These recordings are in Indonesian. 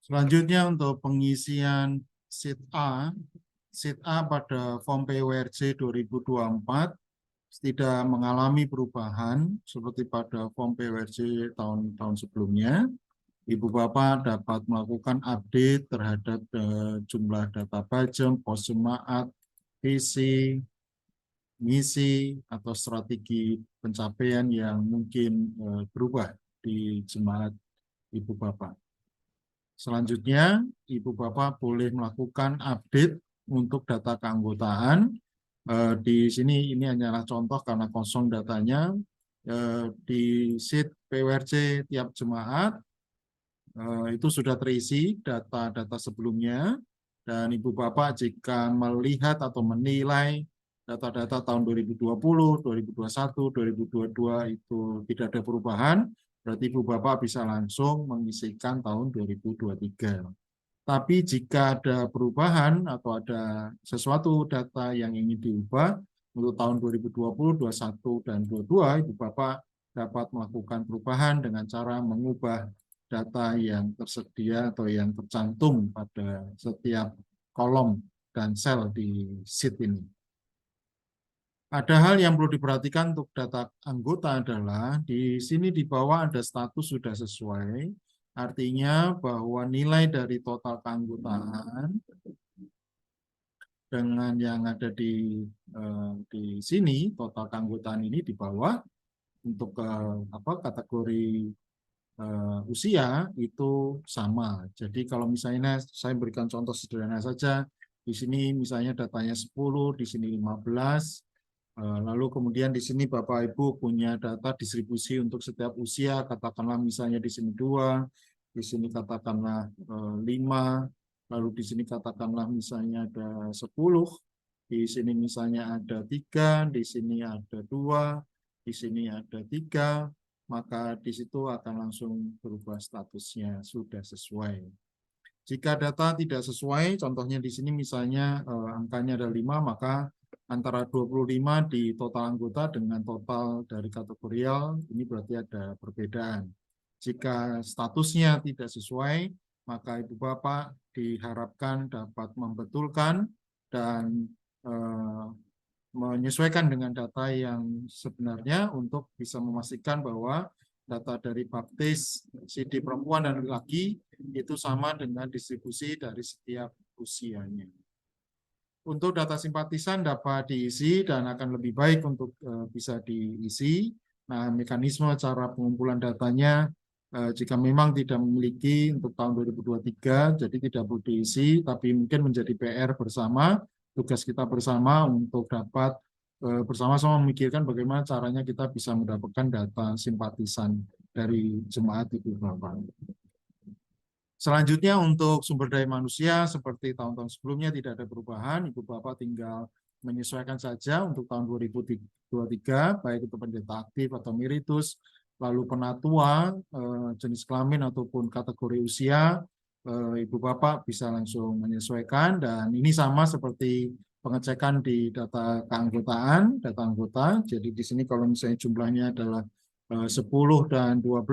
Selanjutnya untuk pengisian Sheet A pada form PWRJ 2024 tidak mengalami perubahan seperti pada form PWRJ tahun-tahun sebelumnya. Ibu Bapak dapat melakukan update terhadap jumlah data Bajem, pos jemaat, visi, misi, atau strategi pencapaian yang mungkin berubah di jemaat Ibu Bapak. Selanjutnya, Ibu Bapak boleh melakukan update untuk data keanggotaan. Di sini ini hanyalah contoh karena kosong datanya. Di sheet PWRJ tiap jemaat itu sudah terisi data-data sebelumnya. Dan Ibu Bapak jika melihat atau menilai data-data tahun 2020, 2021, 2022 itu tidak ada perubahan, berarti Ibu Bapak bisa langsung mengisikan tahun 2023. Tapi jika ada perubahan atau ada sesuatu data yang ingin diubah untuk tahun 2020, 2021, dan 2022, Ibu Bapak dapat melakukan perubahan dengan cara mengubah data yang tersedia atau yang tercantum pada setiap kolom dan sel di sheet ini. Ada hal yang perlu diperhatikan untuk data anggota adalah di sini di bawah ada status sudah sesuai, artinya bahwa nilai dari total keanggotaan dengan yang ada di sini total keanggotaan ini di bawah untuk kategori usia itu sama. Jadi kalau misalnya saya berikan contoh sederhana saja, di sini misalnya datanya 10, di sini 15. Lalu kemudian di sini Bapak Ibu punya data distribusi untuk setiap usia, katakanlah misalnya di sini 2, di sini katakanlah 5, lalu di sini katakanlah misalnya ada 10, di sini misalnya ada 3, di sini ada 2, di sini ada 3, maka di situ akan langsung berubah statusnya sudah sesuai. Jika data tidak sesuai, contohnya di sini misalnya angkanya ada 5, maka antara 25 di total anggota dengan total dari kategorial, ini berarti ada perbedaan. Jika statusnya tidak sesuai, maka Ibu Bapak diharapkan dapat membetulkan dan menyesuaikan dengan data yang sebenarnya untuk bisa memastikan bahwa data dari baptis, CD perempuan dan laki itu sama dengan distribusi dari setiap usianya. Untuk data simpatisan dapat diisi dan akan lebih baik untuk bisa diisi. Nah, mekanisme cara pengumpulan datanya jika memang tidak memiliki untuk tahun 2023, jadi tidak perlu diisi, tapi mungkin menjadi PR bersama, tugas kita bersama untuk dapat bersama-sama memikirkan bagaimana caranya kita bisa mendapatkan data simpatisan dari jemaat Ibu Bapak. Selanjutnya untuk sumber daya manusia seperti tahun-tahun sebelumnya tidak ada perubahan, Ibu Bapak tinggal menyesuaikan saja untuk tahun 2023, baik itu pendeta aktif atau meritus, lalu penatua, jenis kelamin ataupun kategori usia, Ibu Bapak bisa langsung menyesuaikan, dan ini sama seperti pengecekan di data keanggotaan, data anggota. Jadi di sini kalau misalnya jumlahnya adalah 10 dan 12,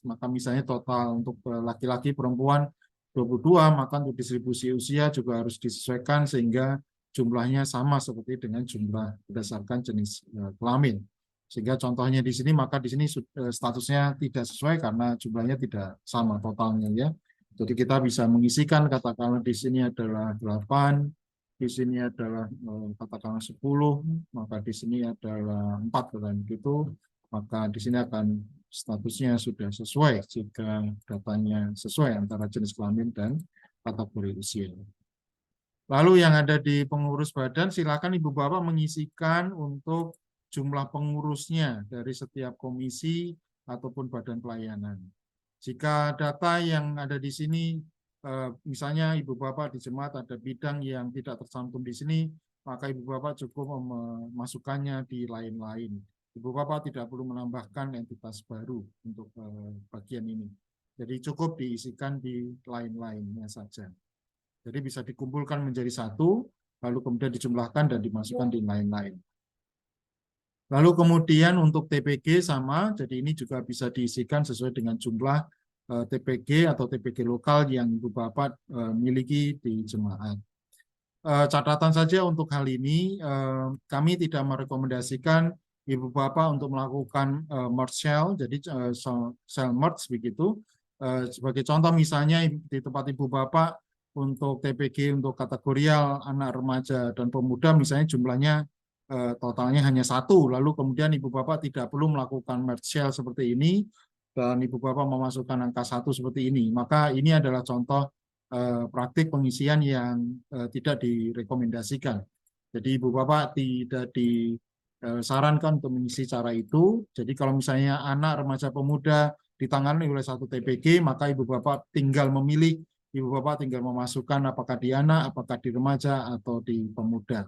maka misalnya total untuk laki-laki perempuan 22, maka untuk distribusi usia juga harus disesuaikan sehingga jumlahnya sama seperti dengan jumlah berdasarkan jenis kelamin. Sehingga contohnya di sini, maka di sini statusnya tidak sesuai karena jumlahnya tidak sama totalnya ya. Jadi kita bisa mengisikan katakanlah di sini adalah 8, di sini adalah katakanlah 10, maka di sini adalah 4 dan begitu. Maka di sini akan statusnya sudah sesuai jika datanya sesuai antara jenis kelamin dan kategori usia. Lalu yang ada di pengurus badan, silakan Ibu Bapak mengisikan untuk jumlah pengurusnya dari setiap komisi ataupun badan pelayanan. Jika data yang ada di sini, misalnya Ibu Bapak di jemaat ada bidang yang tidak tercantum di sini, maka Ibu Bapak cukup memasukkannya di lain-lain. Ibu Bapak tidak perlu menambahkan entitas baru untuk bagian ini. Jadi cukup diisikan di lain-lainnya saja. Jadi bisa dikumpulkan menjadi satu, lalu kemudian dijumlahkan dan dimasukkan di lain-lain. Lalu kemudian untuk TPG sama, jadi ini juga bisa diisikan sesuai dengan jumlah TPG atau TPG lokal yang Ibu Bapak miliki di jemaat. Catatan saja untuk hal ini, kami tidak merekomendasikan Ibu Bapak untuk melakukan merge cell, jadi cell merge begitu. Sebagai contoh misalnya di tempat Ibu Bapak untuk TPG untuk kategorial anak remaja dan pemuda misalnya jumlahnya totalnya hanya 1, lalu kemudian Ibu Bapak tidak perlu melakukan merge cell seperti ini dan Ibu Bapak memasukkan angka 1 seperti ini, maka ini adalah contoh praktik pengisian yang tidak direkomendasikan. Jadi Ibu Bapak tidak disarankan untuk mengisi cara itu. Jadi kalau misalnya anak remaja pemuda ditangani oleh satu TPG, maka Ibu Bapak tinggal memilih, Ibu Bapak tinggal memasukkan apakah di anak, apakah di remaja, atau di pemuda.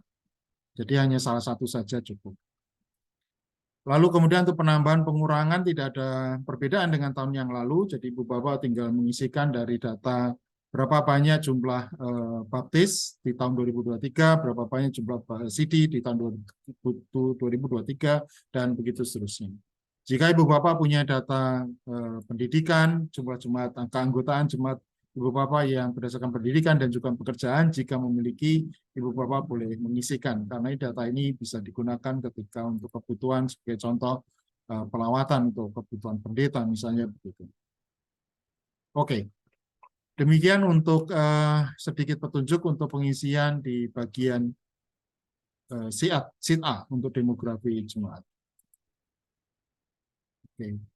Jadi hanya salah satu saja cukup. Lalu kemudian untuk penambahan pengurangan tidak ada perbedaan dengan tahun yang lalu. Jadi Ibu Bapak tinggal mengisikan dari data berapa banyak jumlah baptis di tahun 2023, berapa banyak jumlah CD di tahun 2023, dan begitu seterusnya. Jika Ibu Bapak punya data pendidikan, jumlah jemaat, keanggotaan jemaat Ibu Bapak yang berdasarkan pendidikan dan juga pekerjaan, jika memiliki, Ibu Bapak boleh mengisikan, karena data ini bisa digunakan ketika untuk kebutuhan, sebagai contoh pelawatan untuk kebutuhan pendeta, misalnya begitu. Oke. Demikian untuk sedikit petunjuk untuk pengisian di bagian sheet A untuk demografi jemaat. Oke.